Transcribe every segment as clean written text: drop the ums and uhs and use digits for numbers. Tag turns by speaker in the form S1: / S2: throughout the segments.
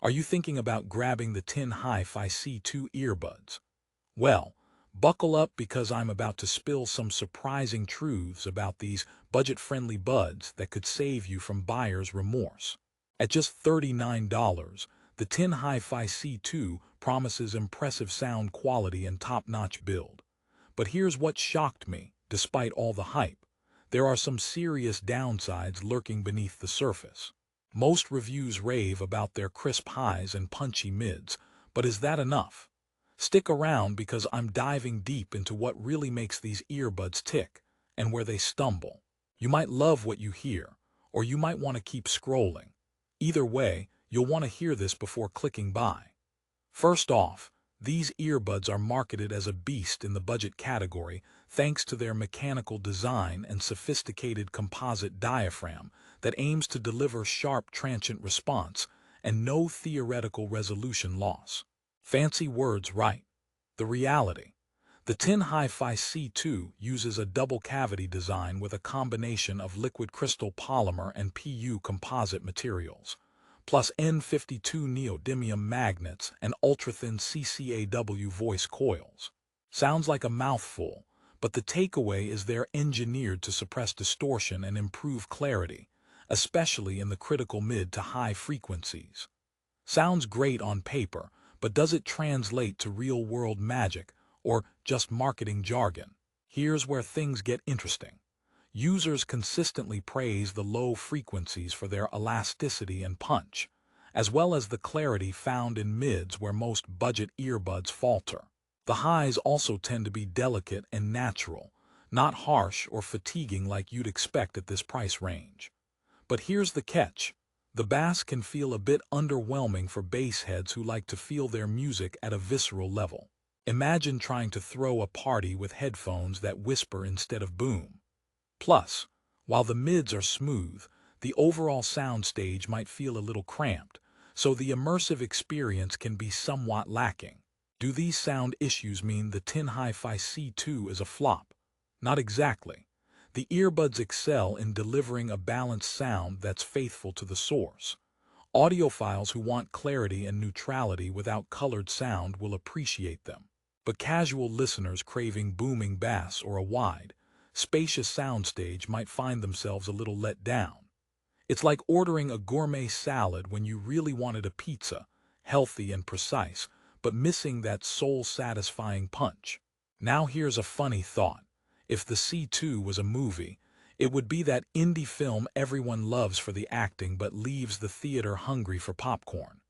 S1: Are you thinking about grabbing the Tin HiFi C2 earbuds? Well, buckle up because I'm about to spill some surprising truths about these budget-friendly buds that could save you from buyer's remorse. At just $39, the Tin HiFi C2 promises impressive sound quality and top-notch build. But here's what shocked me, despite all the hype. There are some serious downsides lurking beneath the surface. Most reviews rave about their crisp highs and punchy mids, but is that enough? Stick around because I'm diving deep into what really makes these earbuds tick and where they stumble. You might love what you hear, or you might want to keep scrolling. Either way, you'll want to hear this before clicking buy. First off, these earbuds are marketed as a beast in the budget category thanks to their mechanical design and sophisticated composite diaphragm that aims to deliver sharp transient response and no theoretical resolution loss. Fancy words, right? The reality. The Tin HiFi C2 uses a double-cavity design with a combination of liquid crystal polymer and PU composite materials, plus N52 neodymium magnets and ultra-thin CCAW voice coils. Sounds like a mouthful, but the takeaway is they're engineered to suppress distortion and improve clarity, especially in the critical mid to high frequencies. Sounds great on paper, but does it translate to real-world magic or just marketing jargon? Here's where things get interesting. Users consistently praise the low frequencies for their elasticity and punch, as well as the clarity found in mids where most budget earbuds falter. The highs also tend to be delicate and natural, not harsh or fatiguing like you'd expect at this price range. But here's the catch. The bass can feel a bit underwhelming for bass heads who like to feel their music at a visceral level. Imagine trying to throw a party with headphones that whisper instead of boom. Plus, while the mids are smooth, the overall soundstage might feel a little cramped, so the immersive experience can be somewhat lacking. Do these sound issues mean the Tin HiFi C2 is a flop? Not exactly. The earbuds excel in delivering a balanced sound that's faithful to the source. Audiophiles who want clarity and neutrality without colored sound will appreciate them. But casual listeners craving booming bass or a wide, spacious soundstage might find themselves a little let down. It's like ordering a gourmet salad when you really wanted a pizza, healthy and precise, but missing that soul-satisfying punch. Now here's a funny thought. If the C2 was a movie, it would be that indie film everyone loves for the acting but leaves the theater hungry for popcorn.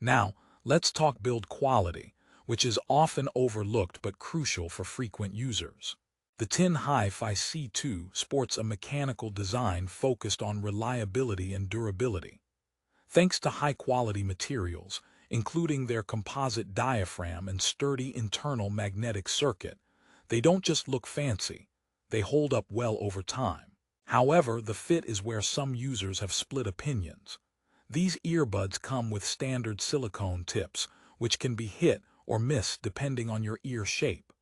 S1: Now, let's talk build quality, which is often overlooked but crucial for frequent users. The Tin HiFi C2 sports a mechanical design focused on reliability and durability. Thanks to high-quality materials, including their composite diaphragm and sturdy internal magnetic circuit, they don't just look fancy, they hold up well over time. However, the fit is where some users have split opinions. These earbuds come with standard silicone tips, which can be hit or miss depending on your ear shape.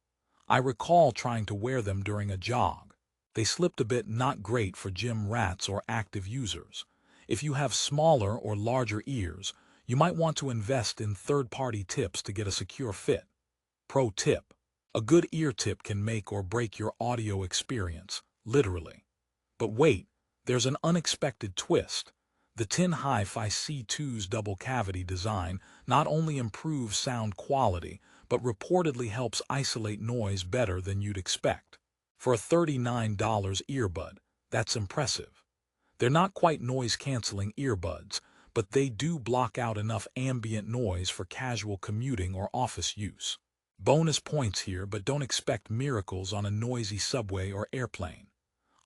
S1: I recall trying to wear them during a jog. They slipped a bit, not great for gym rats or active users. If you have smaller or larger ears, you might want to invest in third-party tips to get a secure fit. Pro tip. A good ear tip can make or break your audio experience, literally. But wait, there's an unexpected twist. The Tin HiFi C2's double-cavity design not only improves sound quality, but reportedly helps isolate noise better than you'd expect. For a $39 earbud, that's impressive. They're not quite noise-canceling earbuds, but they do block out enough ambient noise for casual commuting or office use. Bonus points here, but don't expect miracles on a noisy subway or airplane.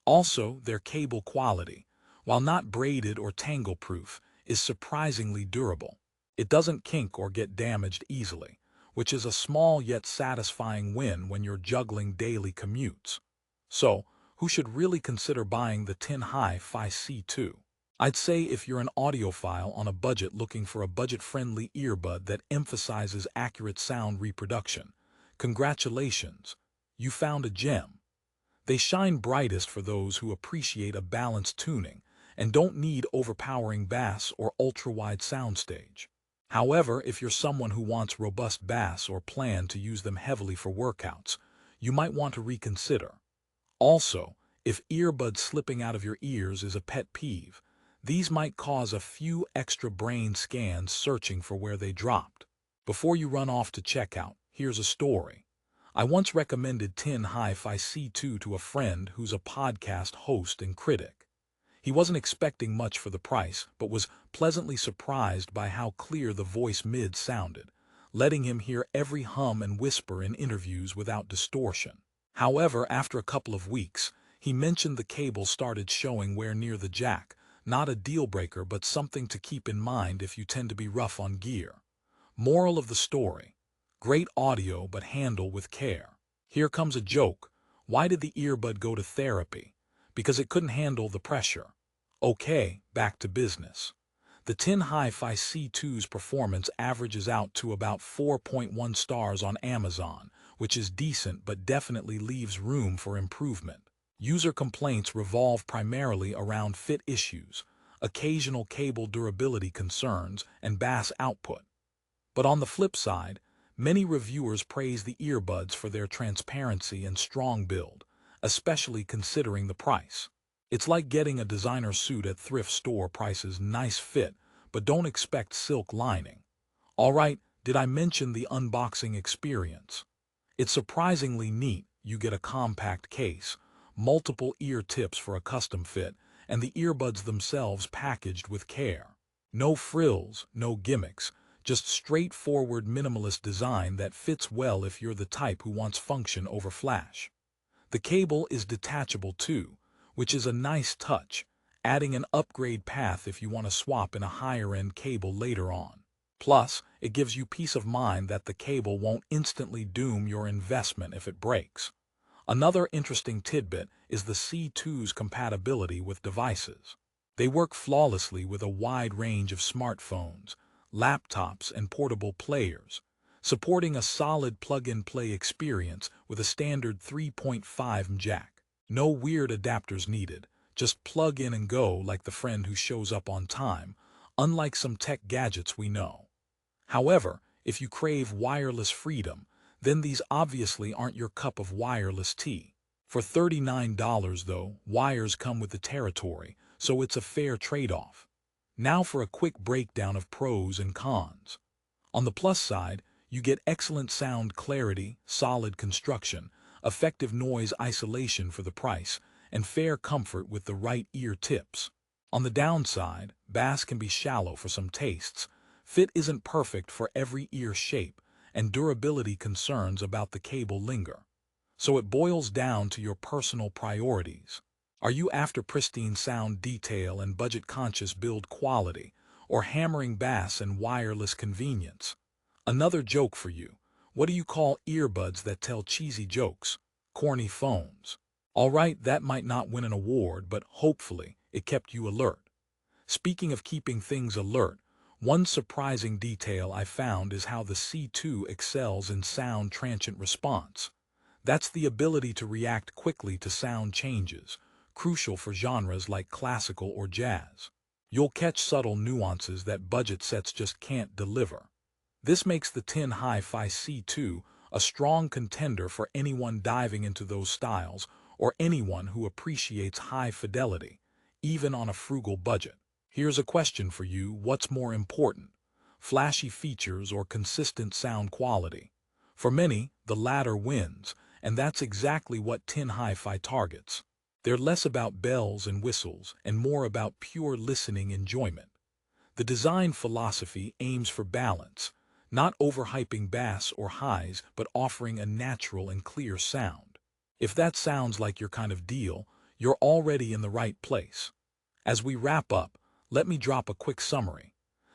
S1: Also, their cable quality, while not braided or tangle-proof, is surprisingly durable. It doesn't kink or get damaged easily, which is a small yet satisfying win when you're juggling daily commutes. So, who should really consider buying the Tin HiFi C2? I'd say if you're an audiophile on a budget looking for a budget-friendly earbud that emphasizes accurate sound reproduction, congratulations, you found a gem. They shine brightest for those who appreciate a balanced tuning and don't need overpowering bass or ultra-wide soundstage. However, if you're someone who wants robust bass or plan to use them heavily for workouts, you might want to reconsider. Also, if earbuds slipping out of your ears is a pet peeve, these might cause a few extra brain scans searching for where they dropped. Before you run off to checkout, here's a story. I once recommended Tin HiFi C2 to a friend who's a podcast host and critic. He wasn't expecting much for the price, but was pleasantly surprised by how clear the voice mid sounded, letting him hear every hum and whisper in interviews without distortion. However, after a couple of weeks, he mentioned the cable started showing wear near the jack, not a deal breaker but something to keep in mind if you tend to be rough on gear. Moral of the story: great audio but handle with care. Here comes a joke. Why did the earbud go to therapy? Because it couldn't handle the pressure. Okay, back to business. The Tin HiFi C2's performance averages out to about 4.1 stars on Amazon, which is decent but definitely leaves room for improvement. User complaints revolve primarily around fit issues, occasional cable durability concerns, and bass output. But on the flip side, many reviewers praise the earbuds for their transparency and strong build, especially considering the price. It's like getting a designer suit at thrift store prices. Nice fit, but don't expect silk lining. Alright, did I mention the unboxing experience? It's surprisingly neat. You get a compact case, multiple ear tips for a custom fit, and the earbuds themselves packaged with care. No frills, no gimmicks, just straightforward minimalist design that fits well if you're the type who wants function over flash. The cable is detachable too, which is a nice touch, adding an upgrade path if you want to swap in a higher-end cable later on. Plus, it gives you peace of mind that the cable won't instantly doom your investment if it breaks. Another interesting tidbit is the C2's compatibility with devices. They work flawlessly with a wide range of smartphones, laptops, and portable players, supporting a solid plug-and-play experience with a standard 3.5mm jack. No weird adapters needed, just plug in and go like the friend who shows up on time, unlike some tech gadgets we know. However, if you crave wireless freedom, then these obviously aren't your cup of wireless tea. For $39 though, wires come with the territory, so it's a fair trade-off. Now for a quick breakdown of pros and cons. On the plus side, you get excellent sound clarity, solid construction, effective noise isolation for the price, and fair comfort with the right ear tips. On the downside, bass can be shallow for some tastes, fit isn't perfect for every ear shape, and durability concerns about the cable linger. So it boils down to your personal priorities. Are you after pristine sound detail and budget-conscious build quality, or hammering bass and wireless convenience? Another joke for you. What do you call earbuds that tell cheesy jokes? Corny phones. Alright, that might not win an award, but hopefully it kept you alert. Speaking of keeping things alert, one surprising detail I found is how the C2 excels in sound transient response. That's the ability to react quickly to sound changes, crucial for genres like classical or jazz. You'll catch subtle nuances that budget sets just can't deliver. This makes the Tin HiFi C2 a strong contender for anyone diving into those styles or anyone who appreciates high fidelity, even on a frugal budget. Here's a question for you: what's more important, flashy features or consistent sound quality? For many, the latter wins, and that's exactly what Tin HiFi targets. They're less about bells and whistles and more about pure listening enjoyment. The design philosophy aims for balance, not overhyping bass or highs, but offering a natural and clear sound. If that sounds like your kind of deal, you're already in the right place. As we wrap up, let me drop a quick summary.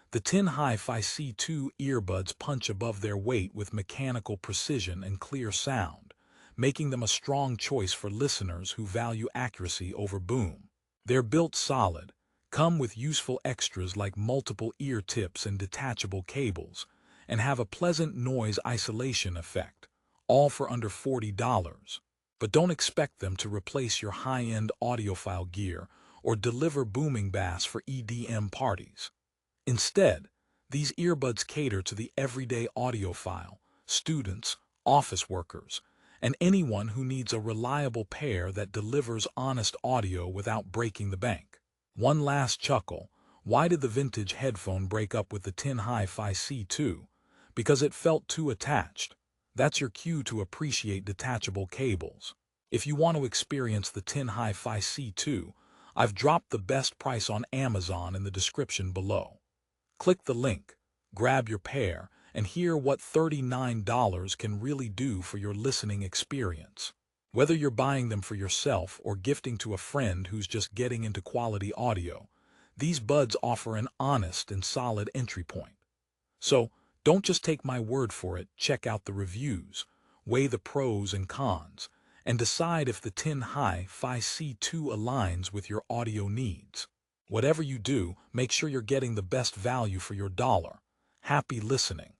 S1: The Tin HiFi C2 earbuds punch above their weight with mechanical precision and clear sound, making them a strong choice for listeners who value accuracy over boom. They're built solid, come with useful extras like multiple ear tips and detachable cables, and have a pleasant noise isolation effect, all for under $40. But don't expect them to replace your high-end audiophile gear or deliver booming bass for EDM parties. Instead, These earbuds cater to the everyday audiophile, students, office workers, and anyone who needs a reliable pair that delivers honest audio without breaking the bank. One last chuckle. Why did the vintage headphone break up with the Tin HiFi C2? Because it felt too attached. That's your cue to appreciate detachable cables. If you want to experience the Tin HiFi C2, I've dropped the best price on Amazon in the description below. Click the link, grab your pair, and hear what $39 can really do for your listening experience. Whether you're buying them for yourself or gifting to a friend who's just getting into quality audio, these buds offer an honest and solid entry point. So, don't just take my word for it, check out the reviews, weigh the pros and cons, and decide if the Tin HiFi C2 aligns with your audio needs. Whatever you do, make sure you're getting the best value for your dollar. Happy listening.